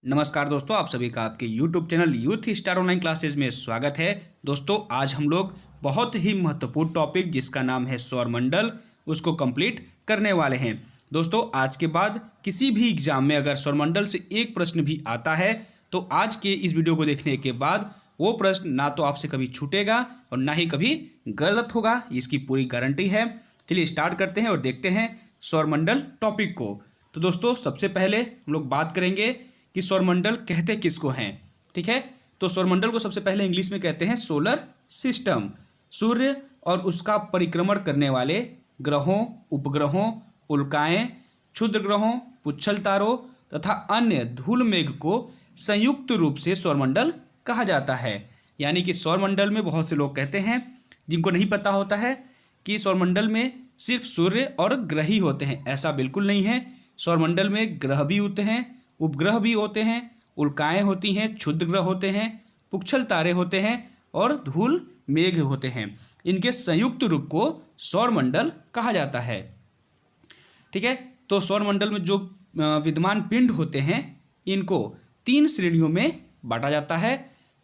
नमस्कार दोस्तों, आप सभी का आपके YouTube channel youth star online classes में स्वागत है। दोस्तों आज हम लोग बहुत ही महत्वपूर्ण टॉपिक जिसका नाम है सौरमंडल उसको कंप्लीट करने वाले हैं। दोस्तों आज के बाद किसी भी एग्जाम में अगर सौरमंडल से एक प्रश्न भी आता है तो आज के इस वीडियो को देखने के बाद वो प्रश्न ना तो आपसे कभी छूटेगा और ना ही कभी गलत होगा, इसकी पूरी गारंटी है। चलिए स्टार्ट करते हैं और देखते हैं सौरमंडल टॉपिक को। तो दोस्तों सबसे पहले हम लोग बात करेंगे कि सौरमंडल कहते किसको हैं। ठीक है, तो सौरमंडल को सबसे पहले इंग्लिश में कहते हैं सोलर सिस्टम। सूर्य और उसका परिक्रमण करने वाले ग्रहों, उपग्रहों, उल्काएं, क्षुद्र ग्रहों, पुच्छल तारों तथा अन्य धूल मेघ को संयुक्त रूप से सौरमंडल कहा जाता है। यानी कि सौरमंडल में बहुत से लोग कहते हैं जिनको नहीं पता होता है कि सौरमंडल में सिर्फ सूर्य और ग्रह ही होते हैं। ऐसा बिल्कुल नहीं है। सौरमंडल में ग्रह भी होते हैं, उपग्रह भी होते हैं, उल्काएं होती हैं, क्षुद्र ग्रह होते हैं, पुच्छल तारे होते हैं और धूल मेघ होते हैं। इनके संयुक्त रूप को सौरमंडल कहा जाता है। ठीक है, तो सौरमंडल में जो विद्यमान पिंड होते हैं इनको 3 श्रेणियों में बांटा जाता है।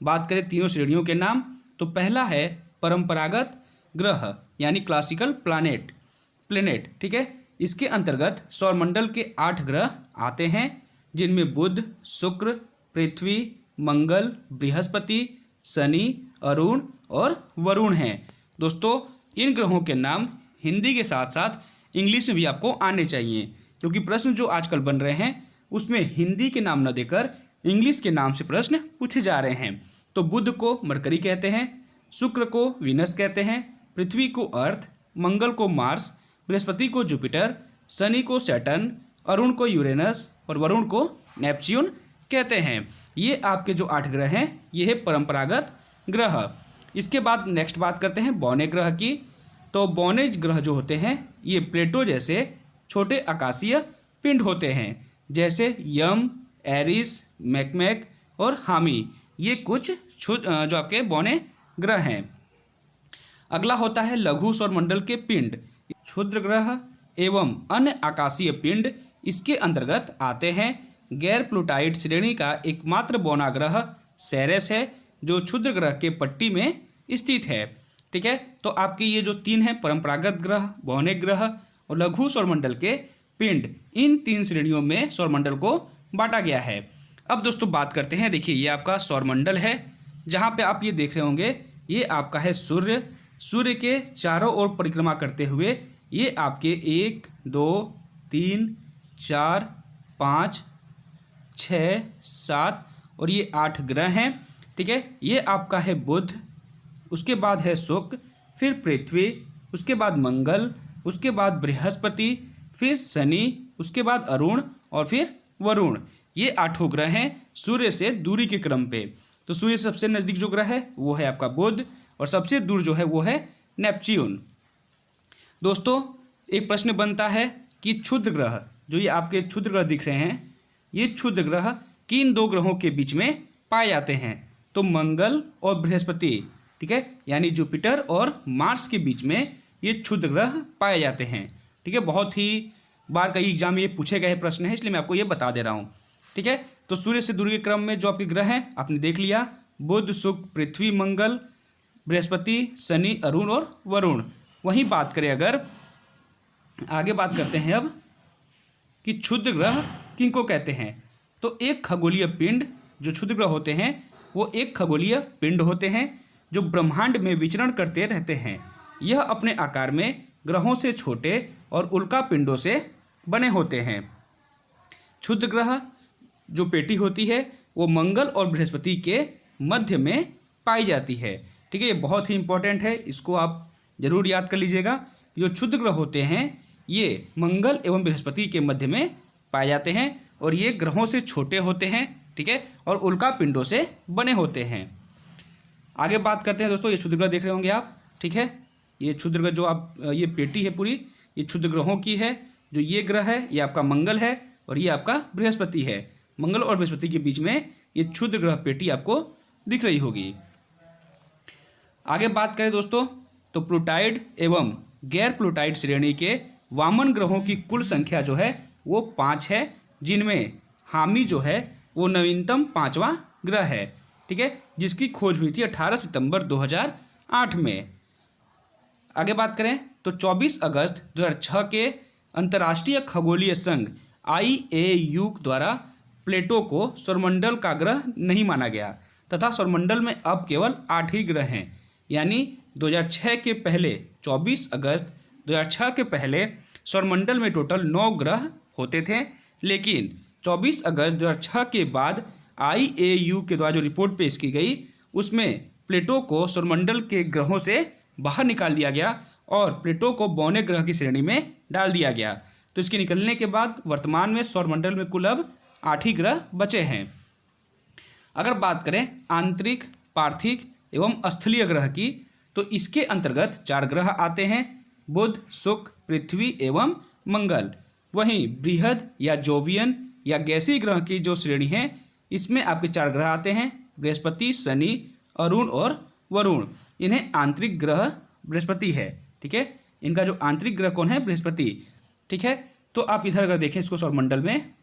बात करें तीनों श्रेणियों के नाम, तो पहला है परंपरागत ग्रह यानी क्लासिकल प्लेनेट। ठीक है, इसके अंतर्गत सौरमंडल के 8 ग्रह आते हैं जिनमें बुध, शुक्र, पृथ्वी, मंगल, बृहस्पति, शनि, अरुण और वरुण हैं। दोस्तों इन ग्रहों के नाम हिंदी के साथ साथ इंग्लिश में भी आपको आने चाहिए, क्योंकि प्रश्न जो आजकल बन रहे हैं उसमें हिंदी के नाम न देकर इंग्लिश के नाम से प्रश्न पूछे जा रहे हैं। तो बुध को मरकरी कहते हैं, शुक्र को वीनस कहते हैं, पृथ्वी को अर्थ, मंगल को मार्स, बृहस्पति को जुपिटर, शनि को सैटर्न, अरुण को यूरेनस और वरुण को नेपच्यून कहते हैं। ये आपके जो 8 ग्रह हैं ये है परंपरागत ग्रह। इसके बाद नेक्स्ट बात करते हैं बौने ग्रह की। तो बौने ग्रह जो होते हैं ये प्लेटो जैसे छोटे आकाशीय पिंड होते हैं, जैसे यम, एरिस, मैकमैक और हामी। ये कुछ जो आपके बौने ग्रह हैं। अगला होता है लघु सौरमंडल के पिंड। क्षुद्र ग्रह एवं अन्य आकाशीय पिंड इसके अंतर्गत आते हैं। गैर प्लूटाइड श्रेणी का एकमात्र बौना ग्रह सेरेस है जो क्षुद्र ग्रह के पट्टी में स्थित है। ठीक है, तो आपके ये जो 3 हैं परंपरागत ग्रह, बौने ग्रह और लघु सौरमंडल के पिंड, इन 3 श्रेणियों में सौरमंडल को बांटा गया है। अब दोस्तों बात करते हैं, देखिए ये आपका सौरमंडल है जहाँ पे आप ये देख रहे होंगे ये आपका है सूर्य। सूर्य के चारों ओर परिक्रमा करते हुए ये आपके 1, 2, 3, 4, 5, 6, 7 और ये 8 ग्रह हैं। ठीक है, ये आपका है बुध, उसके बाद है शुक्र, फिर पृथ्वी, उसके बाद मंगल, उसके बाद बृहस्पति, फिर शनि, उसके बाद अरुण और फिर वरुण। ये 8 ग्रह हैं सूर्य से दूरी के क्रम पे। तो सूर्य से सबसे नज़दीक जो ग्रह है वो है आपका बुध और सबसे दूर जो है वो है नेपच्यून। दोस्तों एक प्रश्न बनता है कि क्षुद्र ग्रह, जो ये आपके क्षुद्र ग्रह दिख रहे हैं, ये क्षुद्र ग्रह किन 2 ग्रहों के बीच में पाए जाते हैं। तो मंगल और बृहस्पति, ठीक है, यानी जुपिटर और मार्स के बीच में ये क्षुद्र ग्रह पाए जाते हैं। ठीक है, बहुत ही बार कई एग्जाम में ये पूछे गए प्रश्न है, इसलिए मैं आपको ये बता दे रहा हूँ। ठीक है, तो सूर्य से दूरी के क्रम में जो आपके ग्रह हैं आपने देख लिया, बुध, शुक्र, पृथ्वी, मंगल, बृहस्पति, शनि, अरुण और वरुण। वहीं बात करें, अगर आगे बात करते हैं अब कि क्षुद्र ग्रह किनको कहते हैं। तो एक खगोलीय पिंड, जो क्षुद्र ग्रह होते हैं वो एक खगोलीय पिंड होते हैं जो ब्रह्मांड में विचरण करते रहते हैं। यह अपने आकार में ग्रहों से छोटे और उल्का पिंडों से बने होते हैं। क्षुद्र ग्रह जो पेटी होती है वो मंगल और बृहस्पति के मध्य में पाई जाती है। ठीक है, ये बहुत ही इंपॉर्टेंट है, इसको आप जरूर याद कर लीजिएगा। जो क्षुद्र ग्रह होते हैं ये मंगल एवं बृहस्पति के मध्य में पाए जाते हैं और ये ग्रहों से छोटे होते हैं। ठीक है, और उल्का पिंडों से बने होते हैं। आगे बात करते हैं दोस्तों, ये क्षुद्र ग्रह देख रहे होंगे आप। ठीक है, ये क्षुद्र ग्रह जो आप ये पेटी है पूरी, ये क्षुद्र ग्रहों की है। जो ये ग्रह है ये आपका मंगल है और ये आपका बृहस्पति है। मंगल और बृहस्पति के बीच में ये क्षुद्र ग्रह पेटी आपको दिख रही होगी। आगे बात करें दोस्तों, तो प्लूटाइड एवं गैर प्लूटाइड श्रेणी के वामन ग्रहों की कुल संख्या जो है वो 5 है, जिनमें हामी जो है वो नवीनतम 5वां ग्रह है, ठीक है, जिसकी खोज हुई थी 18 सितंबर 2008 में। आगे बात करें तो 24 अगस्त 2006 के अंतर्राष्ट्रीय खगोलीय संघ IAU द्वारा प्लेटो को सौरमंडल का ग्रह नहीं माना गया तथा सौरमंडल में अब केवल 8 ही ग्रह हैं। यानी 2006 के पहले 24 अगस्त 2006 के पहले सौरमंडल में टोटल 9 ग्रह होते थे, लेकिन 24 अगस्त 2006 के बाद IAU के द्वारा जो रिपोर्ट पेश की गई उसमें प्लेटो को सौरमंडल के ग्रहों से बाहर निकाल दिया गया और प्लेटो को बौने ग्रह की श्रेणी में डाल दिया गया। तो इसके निकलने के बाद वर्तमान में सौरमंडल में कुल अब 8 ही ग्रह बचे हैं। अगर बात करें आंतरिक, पार्थिव एवं स्थलीय ग्रह की, तो इसके अंतर्गत 4 ग्रह आते हैं, बुध, शुक्र, पृथ्वी एवं मंगल। वहीं बृहद या जोवियन या गैसीय ग्रह की जो श्रेणी है इसमें आपके 4 ग्रह आते हैं, बृहस्पति, शनि, अरुण और वरुण। इन्हें आंतरिक ग्रह बृहस्पति है, ठीक है, इनका जो आंतरिक ग्रह कौन है, बृहस्पति, ठीक है। तो आप इधर अगर देखें इसको सौरमंडल में,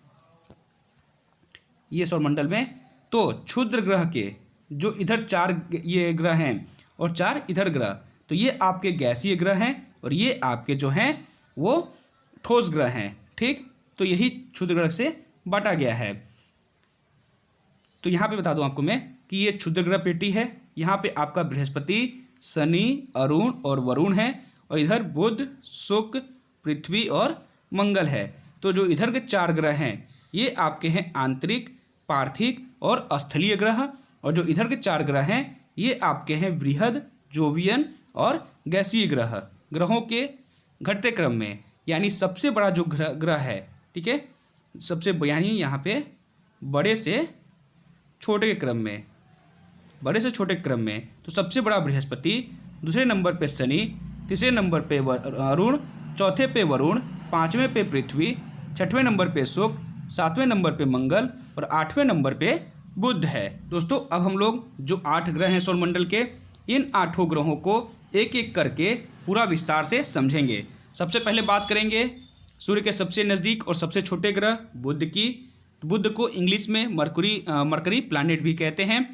ये सौरमंडल में तो क्षुद्र ग्रह के जो इधर 4 ये ग्रह हैं और 4 इधर ग्रह, तो ये आपके गैसीय ग्रह हैं और ये आपके जो हैं वो ठोस ग्रह हैं, ठीक। तो यही क्षुद्र ग्रह से बांटा गया है। तो यहाँ पे बता दूं आपको मैं कि ये क्षुद्र ग्रह पेटी है। यहाँ पे आपका बृहस्पति, शनि, अरुण और वरुण है और इधर बुध, शुक्र, पृथ्वी और मंगल है। तो जो इधर के 4 ग्रह हैं ये आपके हैं आंतरिक, पार्थिव और स्थलीय ग्रह, और जो इधर के 4 ग्रह हैं ये आपके हैं बृहद, जोवियन और गैसीय ग्रह। ग्रहों के घटते क्रम में, यानी सबसे बड़ा जो ग्रह है, ठीक है, सबसे यानी यहाँ पे बड़े से छोटे के क्रम में, बड़े से छोटे क्रम में, तो सबसे बड़ा बृहस्पति, दूसरे नंबर पे शनि, तीसरे नंबर पे अरुण, चौथे पे वरुण, 5वें पे पृथ्वी, 6वें नंबर पे शुक्र, 7वें नंबर पे मंगल और 8वें नंबर पे बुध है। दोस्तों अब हम लोग जो 8 ग्रह हैं सौरमंडल के, इन 8 ग्रहों को एक एक करके पूरा विस्तार से समझेंगे। सबसे पहले बात करेंगे सूर्य के सबसे नज़दीक और सबसे छोटे ग्रह बुध की। बुध को इंग्लिश में मरकरी प्लैनेट भी कहते हैं।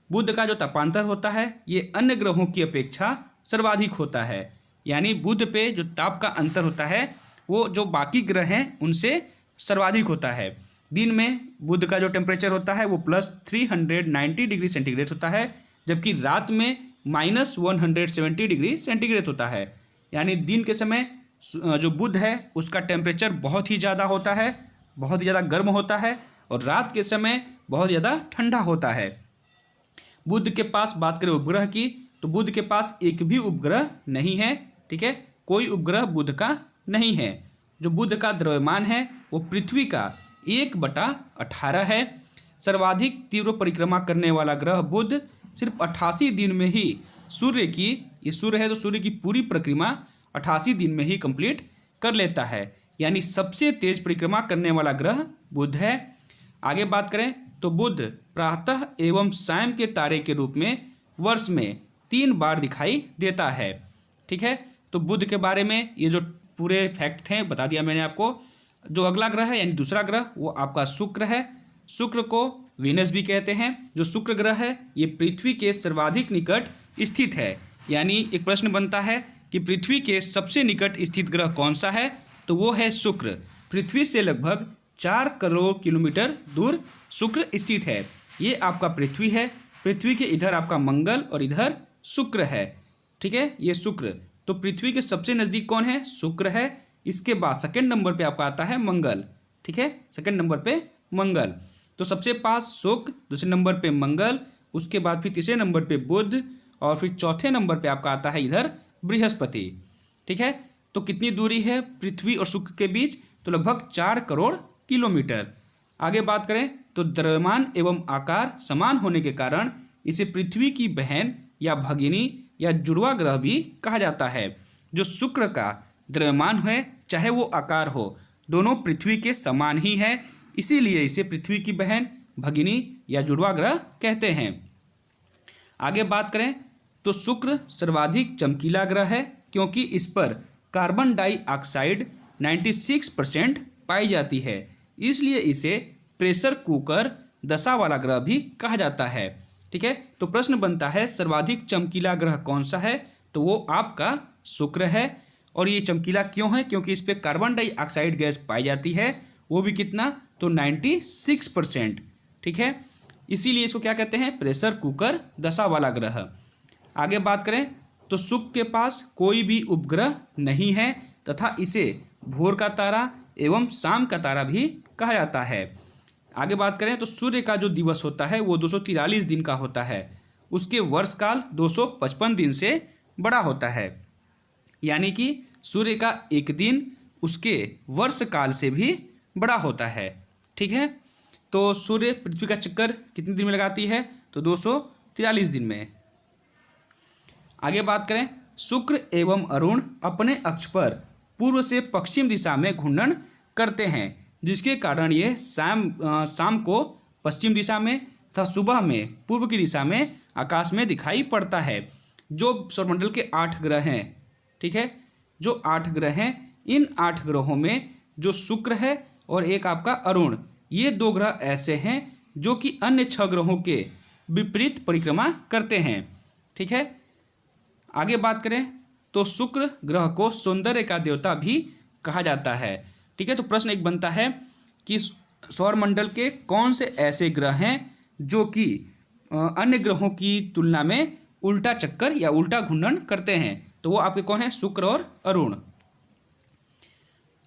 बुध का जो तापांतर होता है ये अन्य ग्रहों की अपेक्षा सर्वाधिक होता है, यानी बुध पे जो ताप का अंतर होता है वो जो बाकी ग्रह हैं उनसे सर्वाधिक होता है। दिन में बुध का जो टेम्परेचर होता है वो +390 डिग्री सेंटीग्रेड होता है, जबकि रात में -170 डिग्री सेंटीग्रेड होता है। यानी दिन के समय जो बुध है उसका टेम्परेचर बहुत ही ज़्यादा होता है, बहुत ही ज़्यादा गर्म होता है, और रात के समय बहुत ज़्यादा ठंडा होता है। बुध के पास बात करें उपग्रह की, तो बुध के पास एक भी उपग्रह नहीं है, ठीक है, कोई उपग्रह बुध का नहीं है। जो बुध का द्रव्यमान है वो पृथ्वी का 1/18 है। सर्वाधिक तीव्र परिक्रमा करने वाला ग्रह बुध सिर्फ 88 दिन में ही सूर्य की, ये सूर्य है तो सूर्य की पूरी परिक्रमा 88 दिन में ही कंप्लीट कर लेता है। यानी सबसे तेज परिक्रमा करने वाला ग्रह बुध है। आगे बात करें तो बुध प्रातः एवं सायं के तारे के रूप में वर्ष में 3 बार दिखाई देता है, ठीक है। तो बुध के बारे में ये जो पूरे फैक्ट थे बता दिया मैंने आपको। जो अगला ग्रह है यानी दूसरा ग्रह वो आपका शुक्र है। शुक्र को वीनस भी कहते हैं। जो शुक्र ग्रह है ये पृथ्वी के सर्वाधिक निकट स्थित है। यानी एक प्रश्न बनता है कि पृथ्वी के सबसे निकट स्थित ग्रह कौन सा है, तो वो है शुक्र। पृथ्वी से लगभग 4 करोड़ किलोमीटर दूर शुक्र स्थित है। ये आपका पृथ्वी है। पृथ्वी के इधर आपका मंगल और इधर शुक्र है, ठीक है, ये शुक्र। तो पृथ्वी के सबसे नज़दीक कौन है, शुक्र है। इसके बाद सेकंड नंबर पे आपका आता है मंगल, ठीक है, सेकंड नंबर पे मंगल। तो सबसे पास शुक्र, दूसरे नंबर पे मंगल, उसके बाद फिर तीसरे नंबर पे बुध और फिर चौथे नंबर पे आपका आता है इधर बृहस्पति, ठीक है। तो कितनी दूरी है पृथ्वी और शुक्र के बीच, तो लगभग 4 करोड़ किलोमीटर। आगे बात करें तो द्रव्यमान एवं आकार समान होने के कारण इसे पृथ्वी की बहन या भगिनी या जुड़वा ग्रह भी कहा जाता है। जो शुक्र का द्रव्यमान है चाहे वो आकार हो, दोनों पृथ्वी के समान ही है, इसीलिए इसे पृथ्वी की बहन, भगिनी या जुड़वा ग्रह कहते हैं। आगे बात करें तो शुक्र सर्वाधिक चमकीला ग्रह है, क्योंकि इस पर कार्बन डाइऑक्साइड 96% पाई जाती है, इसलिए इसे प्रेशर कुकर दशा वाला ग्रह भी कहा जाता है। ठीक है, तो प्रश्न बनता है सर्वाधिक चमकीला ग्रह कौन सा है? तो वो आपका शुक्र है। और ये चमकीला क्यों है? क्योंकि इस पर कार्बन डाइऑक्साइड गैस पाई जाती है, वो भी कितना? तो 96%। ठीक है, इसीलिए इसको क्या कहते हैं? प्रेशर कुकर दशा वाला ग्रह। आगे बात करें तो शुक्र के पास कोई भी उपग्रह नहीं है तथा इसे भोर का तारा एवं शाम का तारा भी कहा जाता है। आगे बात करें तो सूर्य का जो दिवस होता है वो 243 दिन का होता है, उसके वर्ष काल 255 दिन से बड़ा होता है, यानी कि सूर्य का एक दिन उसके वर्ष काल से भी बड़ा होता है। ठीक है, तो सूर्य पृथ्वी का चक्कर कितने दिन में लगाती है? तो 243 दिन में। आगे बात करें, शुक्र एवं अरुण अपने अक्ष पर पूर्व से पश्चिम दिशा में घूर्णन करते हैं, जिसके कारण ये शाम को पश्चिम दिशा में तथा सुबह में पूर्व की दिशा में आकाश में दिखाई पड़ता है। जो सौरमंडल के 8 ग्रह हैं, ठीक है, जो 8 ग्रह हैं, इन 8 ग्रहों में जो शुक्र है और एक आपका अरुण, ये 2 ग्रह ऐसे हैं जो कि अन्य 6 ग्रहों के विपरीत परिक्रमा करते हैं। ठीक है, आगे बात करें तो शुक्र ग्रह को सौंदर्य का देवता भी कहा जाता है। ठीक है, तो प्रश्न एक बनता है कि सौरमंडल के कौन से ऐसे ग्रह हैं जो कि अन्य ग्रहों की तुलना में उल्टा चक्कर या उल्टा घूर्णन करते हैं? तो वो आपके कौन है? शुक्र और अरुण।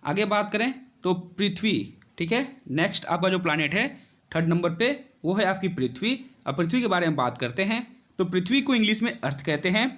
आगे बात करें तो पृथ्वी, ठीक है, नेक्स्ट आपका जो प्लैनेट है 3rd नंबर पे वो है आपकी पृथ्वी। अब पृथ्वी के बारे में बात करते हैं तो पृथ्वी को इंग्लिश में अर्थ कहते हैं।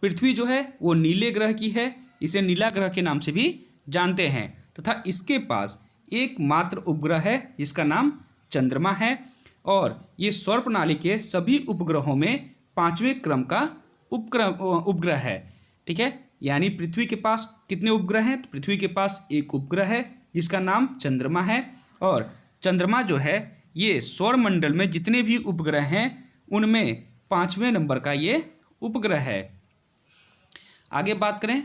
पृथ्वी जो है वो नीले ग्रह की है, इसे नीला ग्रह के नाम से भी जानते हैं तथा इसके पास एकमात्र उपग्रह है जिसका नाम चंद्रमा है, और ये सौर प्रणाली के सभी उपग्रहों में 5वें क्रम का उपग्रह है। ठीक है, यानी पृथ्वी के पास कितने उपग्रह हैं? तो पृथ्वी के पास एक उपग्रह है जिसका नाम चंद्रमा है, और चंद्रमा जो है ये सौरमंडल में जितने भी उपग्रह हैं उनमें 5वें नंबर का ये उपग्रह है। आगे बात करें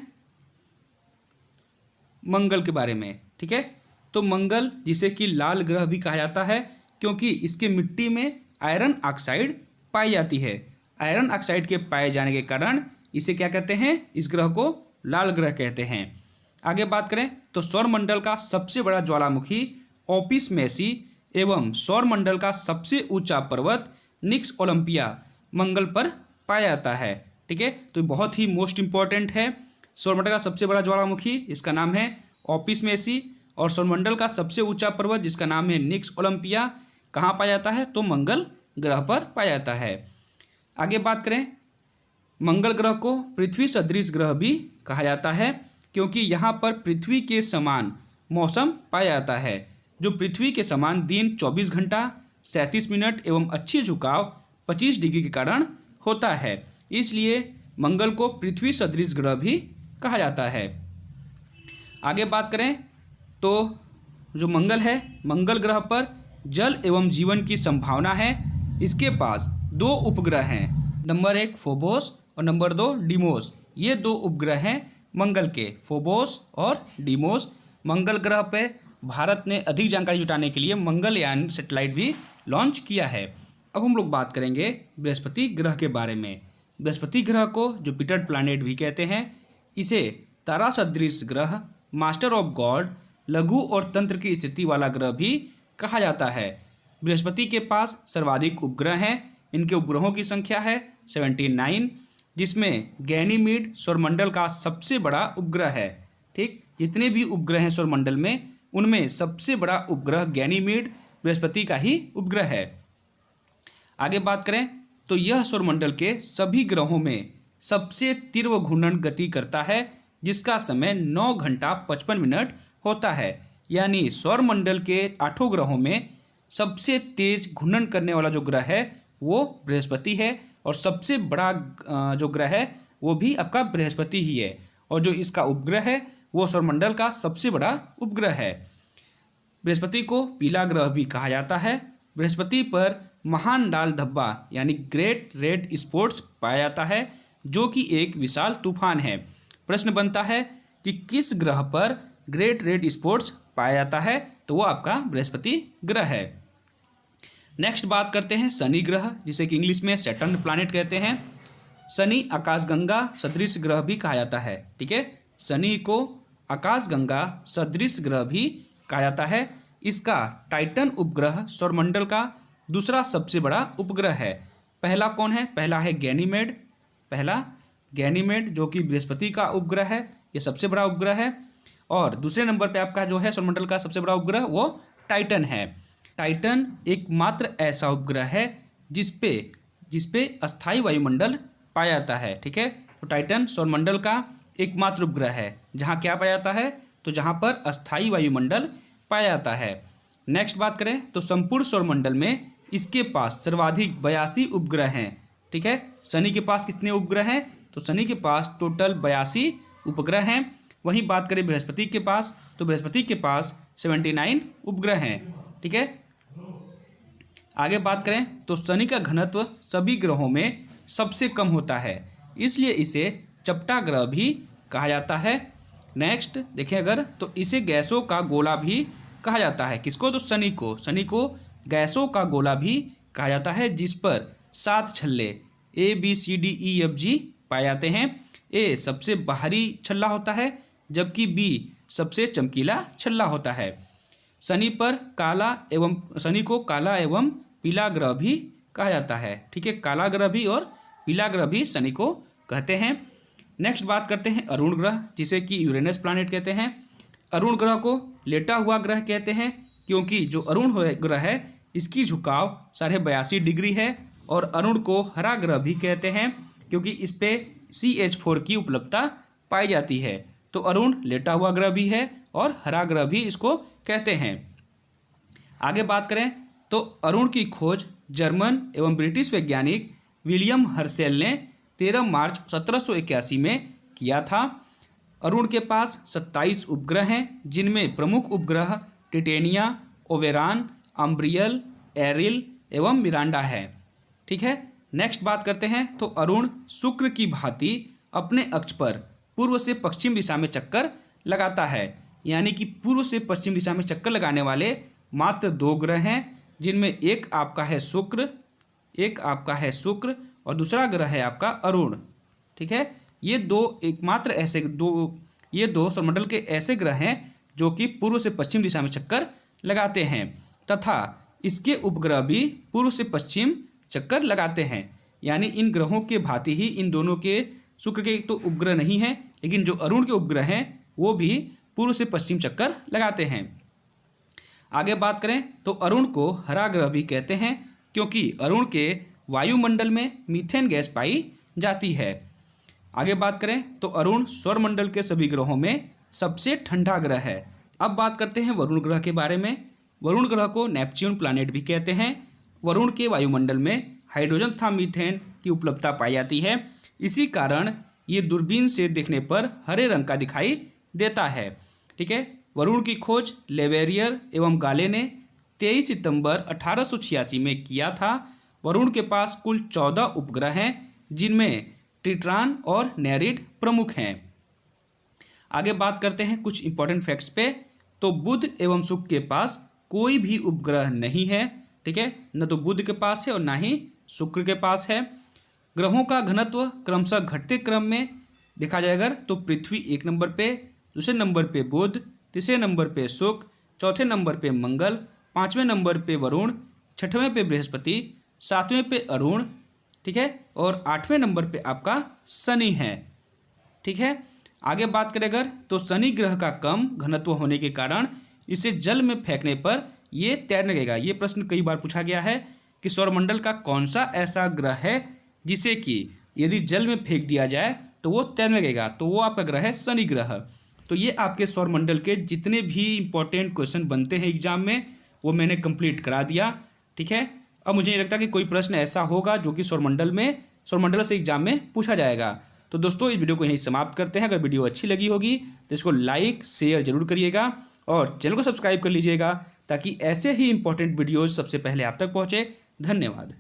मंगल के बारे में। ठीक है, तो मंगल जिसे कि लाल ग्रह भी कहा जाता है क्योंकि इसके मिट्टी में आयरन ऑक्साइड पाई जाती है। आयरन ऑक्साइड के पाए जाने के कारण इसे क्या कहते हैं? इस ग्रह को लाल ग्रह कहते हैं। आगे बात करें तो सौरमंडल का सबसे बड़ा ज्वालामुखी ओपिस मेसी एवं सौरमंडल का सबसे ऊंचा पर्वत निक्स ओलंपिया मंगल पर पाया जाता है। ठीक है, तो बहुत ही मोस्ट इंपॉर्टेंट है। सौरमंडल का सबसे बड़ा ज्वालामुखी, इसका नाम है ओपिस मेसी, और सौरमंडल का सबसे ऊंचा पर्वत जिसका नाम है निक्स ओलंपिया, कहाँ पाया जाता है? तो मंगल ग्रह पर पाया जाता है। आगे बात करें, मंगल ग्रह को पृथ्वी सदृश ग्रह भी कहा जाता है क्योंकि यहाँ पर पृथ्वी के समान मौसम पाया जाता है। जो पृथ्वी के समान दिन 24 घंटा 37 मिनट एवं अच्छी झुकाव 25 डिग्री के कारण होता है, इसलिए मंगल को पृथ्वी सदृश ग्रह भी कहा जाता है। आगे बात करें तो जो मंगल है, मंगल ग्रह पर जल एवं जीवन की संभावना है। इसके पास 2 उपग्रह हैं, नंबर 1 फोबोस और नंबर 2 डीमोस। ये 2 उपग्रह हैं मंगल के, फोबोस और डीमोस। मंगल ग्रह पे भारत ने अधिक जानकारी जुटाने के लिए मंगलयान सैटेलाइट भी लॉन्च किया है। अब हम लोग बात करेंगे बृहस्पति ग्रह के बारे में। बृहस्पति ग्रह को जुपिटर प्लैनेट भी कहते हैं। इसे तारा सदृश ग्रह, मास्टर ऑफ गॉड, लघु और तंत्र की स्थिति वाला ग्रह भी कहा जाता है। बृहस्पति के पास सर्वाधिक उपग्रह हैं। इनके उपग्रहों की संख्या है 79, जिसमें गैनीमीड सौरमंडल का सबसे बड़ा उपग्रह है। ठीक, जितने भी उपग्रह हैं सौरमंडल में उनमें सबसे बड़ा उपग्रह गैनीमीड बृहस्पति का ही उपग्रह है। आगे बात करें तो यह सौरमंडल के सभी ग्रहों में सबसे तीव्र घूर्णन गति करता है, जिसका समय 9 घंटा 55 मिनट होता है। यानी सौरमंडल के 8 ग्रहों में सबसे तेज घूर्णन करने वाला जो ग्रह है वो बृहस्पति है, और सबसे बड़ा जो ग्रह है वो भी आपका बृहस्पति ही है, और जो इसका उपग्रह है वो सौरमंडल का सबसे बड़ा उपग्रह है। बृहस्पति को पीला ग्रह भी कहा जाता है। बृहस्पति पर महान लाल धब्बा यानी ग्रेट रेड स्पॉट्स पाया जाता है, जो कि एक विशाल तूफान है। प्रश्न बनता है कि किस ग्रह पर ग्रेट रेड स्पॉट्स पाया जाता है? तो वो आपका बृहस्पति ग्रह है। नेक्स्ट बात करते हैं शनि ग्रह, जिसे कि इंग्लिश में सैटर्न प्लैनेट कहते हैं। शनि आकाशगंगा सदृश ग्रह भी कहा जाता है। ठीक है, शनि को आकाशगंगा सदृश ग्रह भी कहा जाता है। इसका टाइटन उपग्रह सौरमंडल का दूसरा सबसे बड़ा उपग्रह है। पहला कौन है? पहला है गैनीमेड। पहला गैनीमेड जो कि बृहस्पति का उपग्रह है, ये सबसे बड़ा उपग्रह है। और दूसरे नंबर पे आपका जो है सौरमंडल का सबसे बड़ा उपग्रह वो टाइटन है। टाइटन एकमात्र ऐसा उपग्रह है जिसपे अस्थायी वायुमंडल पाया जाता है। ठीक है, तो टाइटन सौरमंडल का एकमात्र उपग्रह है जहाँ क्या पाया जाता है, तो जहाँ पर अस्थायी वायुमंडल पाया जाता है। नेक्स्ट बात करें तो संपूर्ण सौरमंडल में इसके पास सर्वाधिक 82 उपग्रह हैं। ठीक है, शनि के पास कितने उपग्रह हैं? तो शनि के पास टोटल 82 उपग्रह हैं। वहीं बात करें बृहस्पति के पास, तो बृहस्पति के पास 79 उपग्रह हैं। ठीक है, आगे बात करें तो शनि का घनत्व सभी ग्रहों में सबसे कम होता है, इसलिए इसे चपटा ग्रह भी कहा जाता है। नेक्स्ट देखें अगर तो इसे गैसों का गोला भी कहा जाता है। किसको? तो शनि को गैसों का गोला भी कहा जाता है, जिस पर 7 छल्ले ABCDEFG पाए जाते हैं। ए सबसे बाहरी छल्ला होता है, जबकि बी सबसे चमकीला छल्ला होता है। शनि को काला एवं पीला ग्रह भी कहा जाता है। ठीक है, काला ग्रह भी और पीला ग्रह भी शनि को कहते हैं। नेक्स्ट बात करते हैं अरुण ग्रह, जिसे कि यूरेनस प्लैनेट कहते हैं। अरुण ग्रह को लेटा हुआ ग्रह कहते हैं, क्योंकि जो अरुण ग्रह है इसकी झुकाव 82.5 डिग्री है। और अरुण को हरा ग्रह भी कहते हैं, क्योंकि इस पे CH4 की उपलब्धता पाई जाती है। तो अरुण लेटा हुआ ग्रह भी है और हरा ग्रह भी इसको कहते हैं। आगे बात करें तो अरुण की खोज जर्मन एवं ब्रिटिश वैज्ञानिक विलियम हर्शेल ने 13 मार्च 1781 में किया था। अरुण के पास 27 उपग्रह हैं, जिनमें प्रमुख उपग्रह टिटेनिया, ओवेरान, अम्ब्रियल, एरिल एवं मिरांडा है। ठीक है, नेक्स्ट बात करते हैं तो अरुण शुक्र की भांति अपने अक्ष पर पूर्व से पश्चिम दिशा में चक्कर लगाता है। यानी कि पूर्व से पश्चिम दिशा में चक्कर लगाने वाले मात्र 2 ग्रह हैं, जिनमें एक आपका है शुक्र और दूसरा ग्रह है आपका अरुण। ठीक है, ये दो सौरमंडल के ऐसे ग्रह हैं जो कि पूर्व से पश्चिम दिशा में चक्कर लगाते हैं, तथा इसके उपग्रह भी पूर्व से पश्चिम चक्कर लगाते हैं। यानी इन ग्रहों के भांति ही इन दोनों के, शुक्र के तो उपग्रह नहीं हैं, लेकिन जो अरुण के उपग्रह हैं वो भी पूर्व से पश्चिम चक्कर लगाते हैं। आगे बात करें तो अरुण को हरा ग्रह भी कहते हैं, क्योंकि अरुण के वायुमंडल में मीथेन गैस पाई जाती है। आगे बात करें तो अरुण सौरमंडल के सभी ग्रहों में सबसे ठंडा ग्रह है। अब बात करते हैं वरुण ग्रह के बारे में। वरुण ग्रह को नेपच्यून प्लैनेट भी कहते हैं। वरुण के वायुमंडल में हाइड्रोजन तथा मीथेन की उपलब्धता पाई जाती है। इसी कारण ये दूरबीन से देखने पर हरे रंग का दिखाई देता है। ठीक है, वरुण की खोज लेवेरियर एवं गाले ने 23 सितंबर 1886 में किया था। वरुण के पास कुल 14 उपग्रह हैं, जिनमें ट्रिट्रान और नेरिड प्रमुख हैं। आगे बात करते हैं कुछ इंपॉर्टेंट फैक्ट्स पे। तो बुध एवं शुक्र के पास कोई भी उपग्रह नहीं है। ठीक है, न तो बुध के पास है और ना ही शुक्र के पास है। ग्रहों का घनत्व क्रमशः घटते क्रम में देखा जाएगा तो पृथ्वी 1 नंबर पे, दूसरे नंबर पे बुध, तीसरे नंबर पे शुक्र, चौथे नंबर पे मंगल, 5वें नंबर पे वरुण, 6वें पे बृहस्पति, 7वें पे अरुण। ठीक है, और 8वें नंबर पे आपका शनि है। ठीक है, आगे बात करें अगर तो शनि ग्रह का कम घनत्व होने के कारण इसे जल में फेंकने पर ये तैरने लगेगा। ये प्रश्न कई बार पूछा गया है कि सौरमंडल का कौन सा ऐसा ग्रह है जिसे कि यदि जल में फेंक दिया जाए तो वो तैरने लगेगा, तो वो आपका ग्रह है शनि ग्रह। तो ये आपके सौरमंडल के जितने भी इंपॉर्टेंट क्वेश्चन बनते हैं एग्जाम में वो मैंने कंप्लीट करा दिया। ठीक है, अब मुझे नहीं लगता कि कोई प्रश्न ऐसा होगा जो कि सौरमंडल से एग्जाम में पूछा जाएगा। तो दोस्तों इस वीडियो को यहीं समाप्त करते हैं। अगर वीडियो अच्छी लगी होगी तो इसको लाइक शेयर जरूर करिएगा और चैनल को सब्सक्राइब कर लीजिएगा, ताकि ऐसे ही इंपॉर्टेंट वीडियोज़ सबसे पहले आप तक पहुँचे। धन्यवाद।